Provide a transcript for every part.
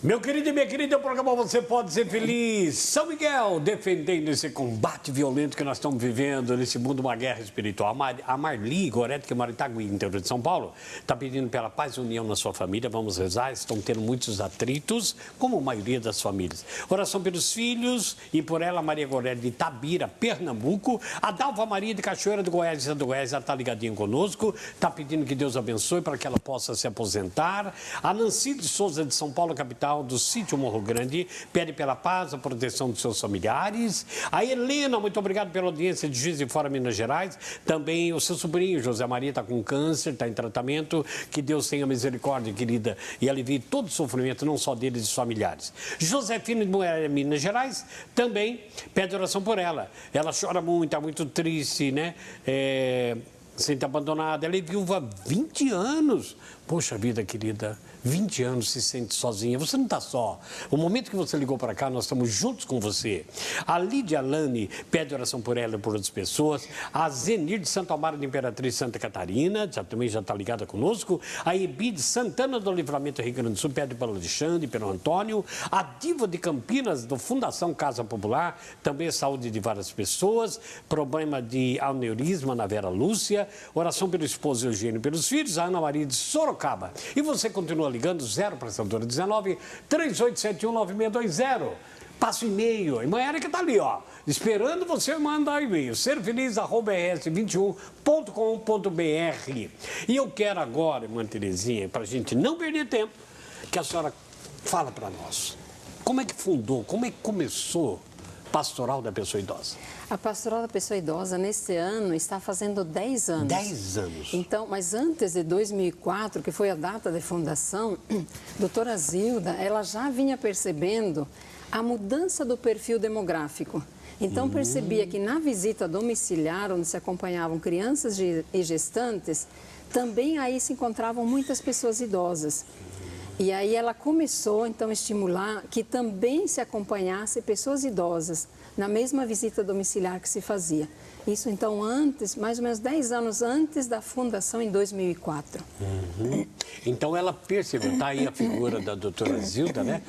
Meu querido e minha querida, o programa Você Pode Ser Feliz. São Miguel, defendendo esse combate violento que nós estamos vivendo nesse mundo, uma guerra espiritual. A Marli Gorete, que mora em Itagüí, interior de São Paulo, está pedindo pela paz e união na sua família. Vamos rezar, estão tendo muitos atritos, como a maioria das famílias. Oração pelos filhos e por ela, Maria Gorete de Itabira, Pernambuco. A Dalva Maria de Cachoeira do Goiás, de Santo Goiás, ela está ligadinha conosco, está pedindo que Deus abençoe para que ela possa se aposentar. A Nancy de Souza, de São Paulo, capital, do sítio Morro Grande, pede pela paz, a proteção dos seus familiares. A Helena, muito obrigado pela audiência de Juiz de Fora, Minas Gerais. Também o seu sobrinho, José Maria, está com câncer, está em tratamento. Que Deus tenha misericórdia, querida, e alivie todo o sofrimento, não só deles e dos familiares. Josefina de Moreira, Minas Gerais, também pede oração por ela. Ela chora muito, está muito triste, né? Sente abandonada. Ela é viúva há 20 anos. Poxa vida, querida, 20 anos se sente sozinha. Você não está só. O momento que você ligou para cá, nós estamos juntos com você. A Lídia Lane pede oração por ela e por outras pessoas. A Zenir de Santo Amaro de Imperatriz Santa Catarina, também já está ligada conosco. A Ebi de Santana do Livramento, Rio Grande do Sul, pede pelo Alexandre, pelo Antônio. A Diva de Campinas, do Fundação Casa Popular, também saúde de várias pessoas. Problema de aneurisma na Vera Lúcia. Oração pelo esposo Eugênio e pelos filhos. A Ana Maria de Sorocaba. E você continua ligando, 0 para essa 19 3871 9620. Passa o e-mail. A irmã Érica está ali, ó, esperando você mandar e-mail. serfeliz@rs21.com.br. E eu quero agora, irmã Terezinha, para a gente não perder tempo, que a senhora fala para nós. Como é que fundou, como é que começou Pastoral da Pessoa Idosa? A Pastoral da Pessoa Idosa, neste ano, está fazendo 10 anos. 10 anos. Então, mas antes de 2004, que foi a data de fundação, doutora Zilda, ela já vinha percebendo a mudança do perfil demográfico. Então, percebia que na visita domiciliar, onde se acompanhavam crianças e gestantes, também aí se encontravam muitas pessoas idosas. E aí ela começou, então, a estimular que também se acompanhasse pessoas idosas na mesma visita domiciliar que se fazia. Isso, então, antes, mais ou menos 10 anos antes da fundação, em 2004. Então, ela percebeu, está aí a figura da doutora Zilda, né?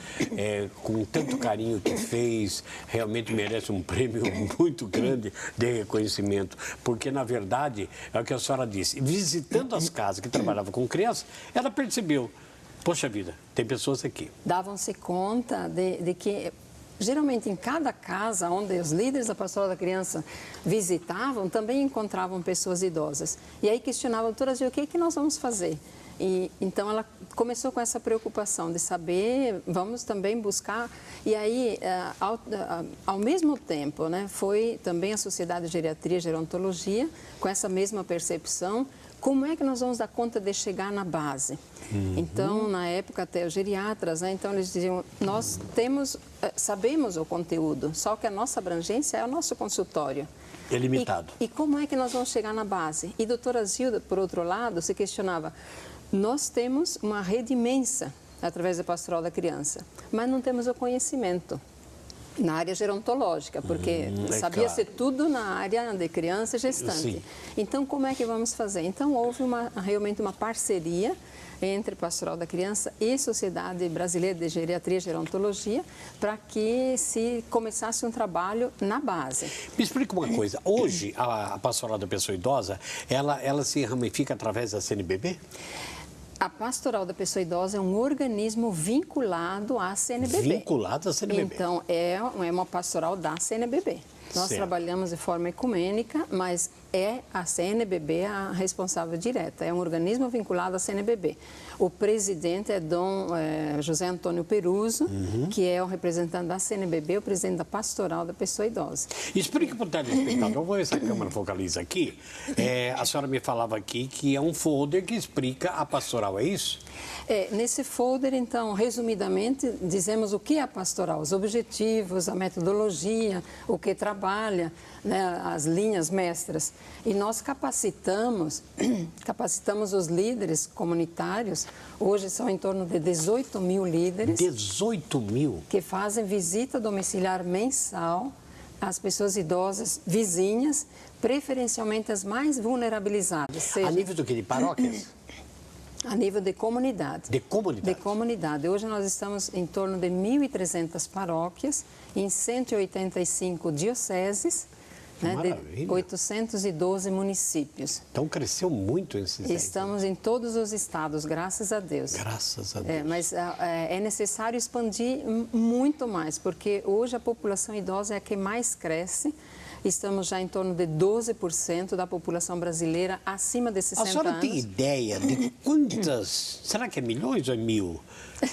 Com tanto carinho que fez, realmente merece um prêmio muito grande de reconhecimento, porque, na verdade, é o que a senhora disse, visitando as casas que trabalhavam com crianças, ela percebeu, poxa vida, tem pessoas aqui. Davam-se conta de que, geralmente, em cada casa onde os líderes da Pastoral da Criança visitavam, também encontravam pessoas idosas. E aí questionavam, doutora Gil, o que é que nós vamos fazer? E então ela começou com essa preocupação de saber, vamos também buscar. E aí, ao mesmo tempo, né, foi também a Sociedade de Geriatria e Gerontologia, com essa mesma percepção, como é que nós vamos dar conta de chegar na base? Então, na época, até os geriatras, né, então eles diziam, nós sabemos o conteúdo, só que a nossa abrangência é o nosso consultório. É limitado. E como é que nós vamos chegar na base? E a doutora Zilda, por outro lado, se questionava, nós temos uma rede imensa através da Pastoral da Criança, mas não temos o conhecimento na área gerontológica, porque sabia-se tudo na área de criança e gestante. Sim. Então, como é que vamos fazer? Então, houve realmente uma parceria entre Pastoral da Criança e Sociedade Brasileira de Geriatria e Gerontologia para que se começasse um trabalho na base. Me explica uma coisa, hoje a Pastoral da Pessoa Idosa, ela se ramifica através da CNBB? A Pastoral da Pessoa Idosa é um organismo vinculado à CNBB. Vinculado à CNBB. Então, é uma pastoral da CNBB. Nós Certo. trabalhamos de forma ecumênica, mas é a CNBB a responsável direta. É um organismo vinculado à CNBB. O presidente é Dom José Antônio Peruso, que é o representante da CNBB, o presidente da Pastoral da Pessoa Idosa. Explique para o telespectador, vou ver se a câmera focaliza aqui. A senhora me falava aqui que é um folder que explica a pastoral, é isso? Nesse folder, então, resumidamente, dizemos o que é a pastoral, os objetivos, a metodologia, o que trabalha, né, as linhas mestras. E nós capacitamos os líderes comunitários, hoje são em torno de 18 mil líderes. 18 mil? Que fazem visita domiciliar mensal às pessoas idosas vizinhas, preferencialmente as mais vulnerabilizadas. A nível do que? De paróquias? A nível de comunidade. De comunidade? De comunidade. Hoje nós estamos em torno de 1.300 paróquias, em 185 dioceses, né, de 812 municípios. Então cresceu muito esses índices. Estamos em todos os estados, graças a Deus. Graças a Deus. Mas é necessário expandir muito mais, porque hoje a população idosa é a que mais cresce. Estamos já em torno de 12% da população brasileira acima de 60 anos. A senhora tem ideia de quantas, será que é milhões ou é mil?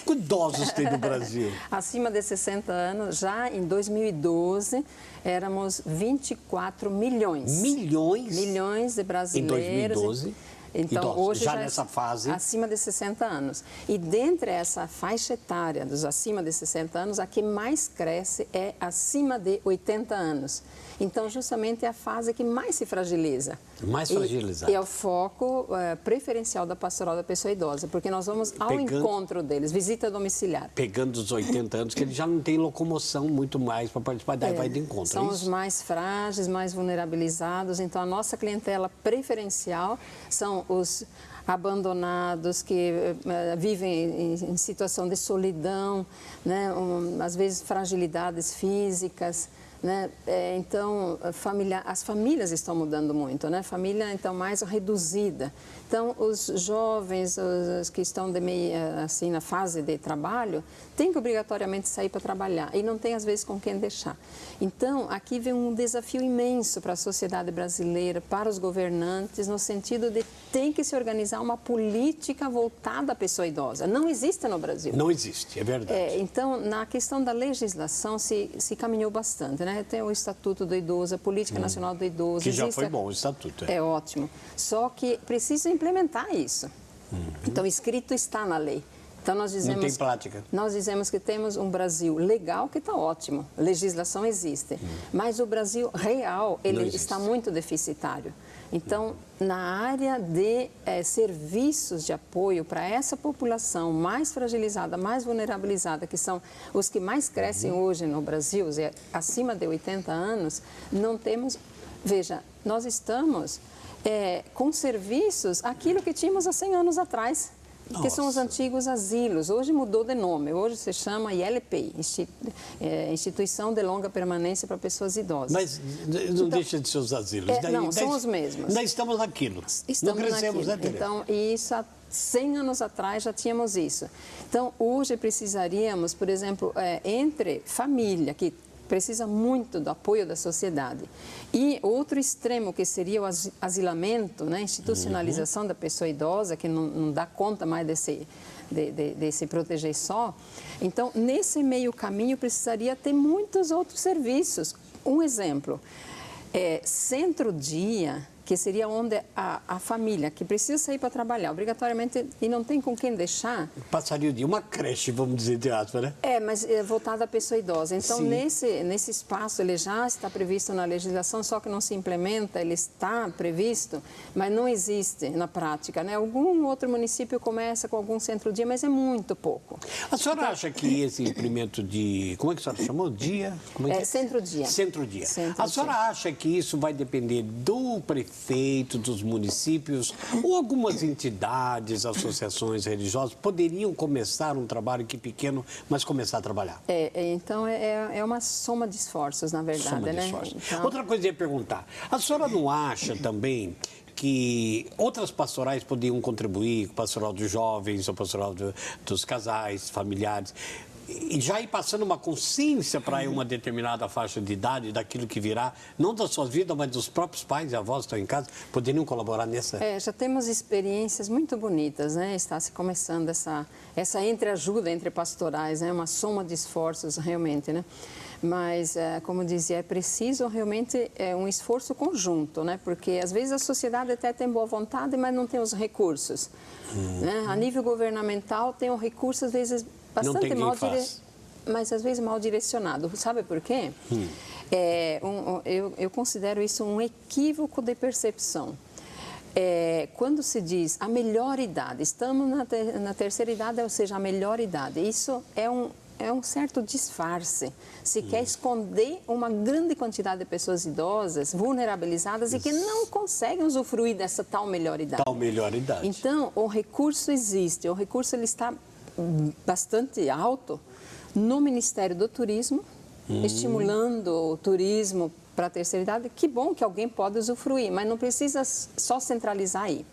Quantos idosos tem no Brasil? Acima de 60 anos, já em 2012, éramos 24 milhões. Milhões? Milhões de brasileiros. Em 2012? Então, idosos, hoje já nessa fase. Acima de 60 anos. E dentre essa faixa etária dos acima de 60 anos, a que mais cresce é acima de 80 anos. Então, justamente é a fase que mais se fragiliza. Mais fragilizada. E é o foco preferencial da pastoral da pessoa idosa, porque nós vamos ao encontro deles, visita domiciliar. Pegando os 80 anos, que ele já não tem locomoção muito mais para participar, daí vai de encontro. São os mais frágeis, mais vulnerabilizados. Então, a nossa clientela preferencial são os abandonados, que vivem em situação de solidão, né? Às vezes fragilidades físicas. Né? Então, as famílias estão mudando muito, né? Família, então, mais reduzida. Então, os jovens, os que estão assim, na fase de trabalho, têm que obrigatoriamente sair para trabalhar e não tem, às vezes, com quem deixar. Então, aqui vem um desafio imenso para a sociedade brasileira, para os governantes, no sentido de tem que se organizar uma política voltada à pessoa idosa. Não existe no Brasil. Não existe, é verdade. Então, na questão da legislação, se caminhou bastante, né? Tem o Estatuto do Idoso, a Política Nacional do Idoso. Que já foi bom o Estatuto. É ótimo. Só que precisa implementar isso. Então, escrito está na lei. Então, nós dizemos, não tem prática. Nós dizemos que temos um Brasil legal que está ótimo, legislação existe, mas o Brasil real, ele está muito deficitário. Então, na área de serviços de apoio para essa população mais fragilizada, mais vulnerabilizada, que são os que mais crescem hoje no Brasil, acima de 80 anos, não temos... Veja, nós estamos com serviços, aquilo que tínhamos há 100 anos atrás. Que são os antigos asilos. Hoje mudou de nome, hoje se chama ILPI, Instituição de Longa Permanência para Pessoas Idosas. Mas não deixa de ser os asilos. São os mesmos. Ainda estamos naquilo. Não crescemos, né, Tereza? Então, isso há 100 anos atrás já tínhamos isso. Então, hoje precisaríamos, por exemplo, entre família, que precisa muito do apoio da sociedade. E outro extremo, que seria o asilamento, né? Institucionalização da pessoa idosa, que não dá conta mais de se proteger só. Então, nesse meio caminho, precisaria ter muitos outros serviços. Um exemplo, centro-dia, que seria onde a família que precisa sair para trabalhar obrigatoriamente e não tem com quem deixar. Passaria o dia, uma creche, vamos dizer, de aspas, né? Mas voltada à pessoa idosa. Então, nesse espaço, ele já está previsto na legislação, só que não se implementa, ele está previsto, mas não existe na prática, né? Algum outro município começa com algum centro-dia, mas é muito pouco. A senhora acha que esse implemento de... Como é que a senhora chamou? Dia? Como é que Centro-dia. Centro-dia. A senhora acha que isso vai depender do prefeito, dos municípios ou algumas entidades, associações religiosas poderiam começar um trabalho que pequeno, mas começar a trabalhar? Então, é uma soma de esforços, na verdade, né? Então... Outra coisa que eu ia perguntar, a senhora não acha também que outras pastorais poderiam contribuir, o pastoral dos jovens, o pastoral dos casais, familiares, e já ir passando uma consciência para uma determinada faixa de idade daquilo que virá, não das suas vidas, mas dos próprios pais e avós que estão em casa, poderiam colaborar nessa? Já temos experiências muito bonitas, né? Está se começando essa entreajuda entre pastorais, né? Uma soma de esforços realmente, né? Mas, como dizia, é preciso realmente um esforço conjunto, né? Porque às vezes a sociedade até tem boa vontade, mas não tem os recursos. Né? A nível governamental tem um recurso, às vezes, bastante mas às vezes mal direcionado. Sabe por quê? Eu considero isso um equívoco de percepção. Quando se diz a melhor idade, estamos na terceira idade, ou seja, a melhor idade, isso é é um certo disfarce. Se quer esconder uma grande quantidade de pessoas idosas, vulnerabilizadas e que não conseguem usufruir dessa tal melhor idade. Tal melhor idade. Então, o recurso existe. O recurso ele está bastante alto no Ministério do Turismo, estimulando o turismo para a terceira idade. Que bom que alguém pode usufruir, mas não precisa só centralizar aí.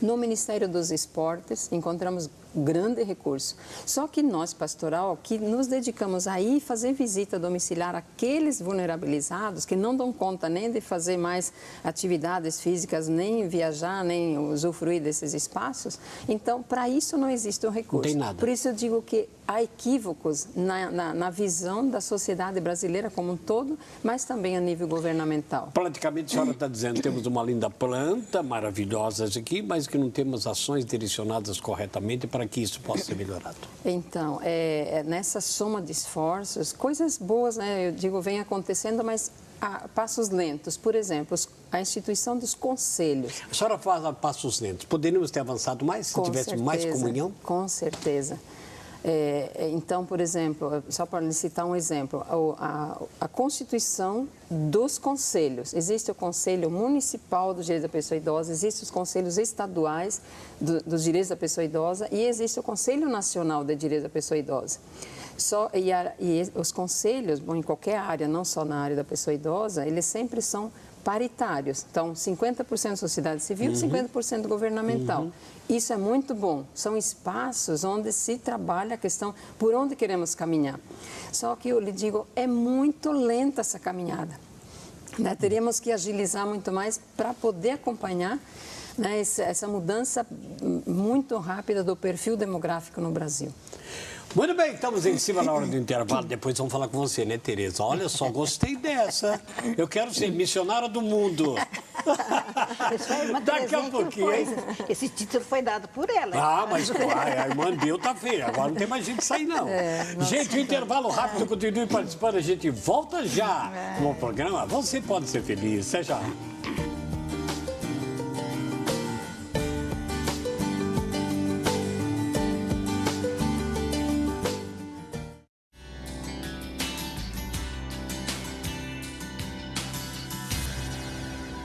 No Ministério dos Esportes, encontramos grande recurso. Só que nós, pastoral, que nos dedicamos a ir fazer visita domiciliar àqueles vulnerabilizados que não dão conta nem de fazer mais atividades físicas, nem viajar, nem usufruir desses espaços, então, para isso não existe um recurso. Não tem nada. Por isso eu digo que há equívocos na visão da sociedade brasileira como um todo, mas também a nível governamental. Praticamente a senhora está dizendo, temos uma linda planta, maravilhosas aqui, mas que não temos ações direcionadas corretamente para que isso possa ser melhorado. Então, nessa soma de esforços, coisas boas, né, eu digo, vem acontecendo, mas a passos lentos. Por exemplo, a instituição dos conselhos. A senhora fala passos lentos. Poderíamos ter avançado mais se tivesse mais comunhão? Com certeza. Então, por exemplo, só para citar um exemplo, a constituição dos conselhos. Existe o Conselho Municipal dos Direitos da Pessoa Idosa, existem os conselhos estaduais dos direitos da pessoa idosa e existe o Conselho Nacional de Direitos da Pessoa Idosa. E os conselhos, bom, em qualquer área, não só na área da pessoa idosa, eles sempre são paritários. Então, 50% sociedade civil, 50% governamental. Isso é muito bom. São espaços onde se trabalha a questão por onde queremos caminhar. Só que eu lhe digo, é muito lenta essa caminhada. Né? Teríamos que agilizar muito mais para poder acompanhar, né, essa mudança muito rápida do perfil demográfico no Brasil. Muito bem, estamos em cima na hora do intervalo. Depois vamos falar com você, né, Tereza? Olha só, gostei dessa. Eu quero ser missionária do mundo. Isso foi uma Daqui a pouquinho, hein? Esse título foi dado por ela. Ah, mas a irmã deu, tá feia. Agora não tem mais gente sair, não. Gente, o intervalo rápido, continue participando. A gente volta já no programa. Você pode ser feliz. Até já.